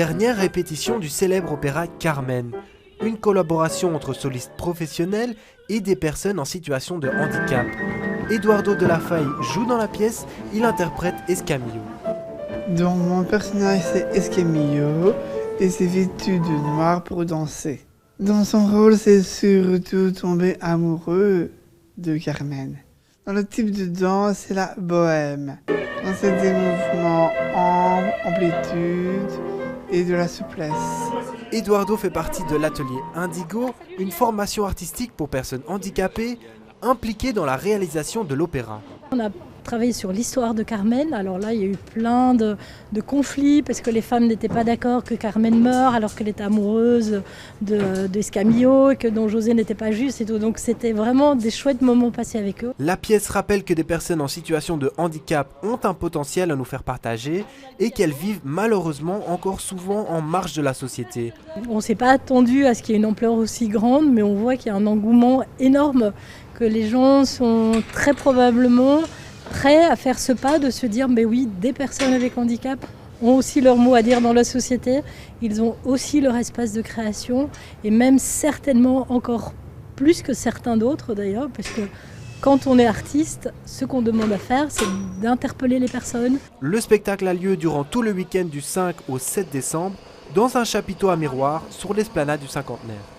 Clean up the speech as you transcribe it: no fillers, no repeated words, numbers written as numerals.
dernière répétition du célèbre opéra Carmen, une collaboration entre solistes professionnels et des personnes en situation de handicap. Eduardo de la Faille joue dans la pièce, il interprète Escamillo. Donc mon personnage c'est Escamillo et c'est vêtu de noir pour danser. Dans son rôle, c'est surtout tomber amoureux de Carmen. Dans le type de danse, c'est la bohème. Donc c'est des mouvements en amplitude et de la souplesse. Eduardo fait partie de l'atelier Indigo, une formation artistique pour personnes handicapées impliquées dans la réalisation de l'opéra. On a travaillé sur l'histoire de Carmen. Alors là, il y a eu plein de conflits parce que les femmes n'étaient pas d'accord que Carmen meure alors qu'elle était amoureuse d'Escamillo et que Don José n'était pas juste et tout. Donc c'était vraiment des chouettes moments passés avec eux. La pièce rappelle que des personnes en situation de handicap ont un potentiel à nous faire partager et qu'elles vivent malheureusement encore souvent en marge de la société. On ne s'est pas attendu à ce qu'il y ait une ampleur aussi grande, mais on voit qu'il y a un engouement énorme, que les gens sont très probablement prêts à faire ce pas de se dire mais oui, des personnes avec handicap ont aussi leur mot à dire dans la société, ils ont aussi leur espace de création et même certainement encore plus que certains d'autres d'ailleurs, parce que quand on est artiste, ce qu'on demande à faire, c'est d'interpeller les personnes. Le spectacle a lieu durant tout le week-end du 5 au 7 décembre dans un chapiteau à miroir sur l'esplanade du Cinquantenaire.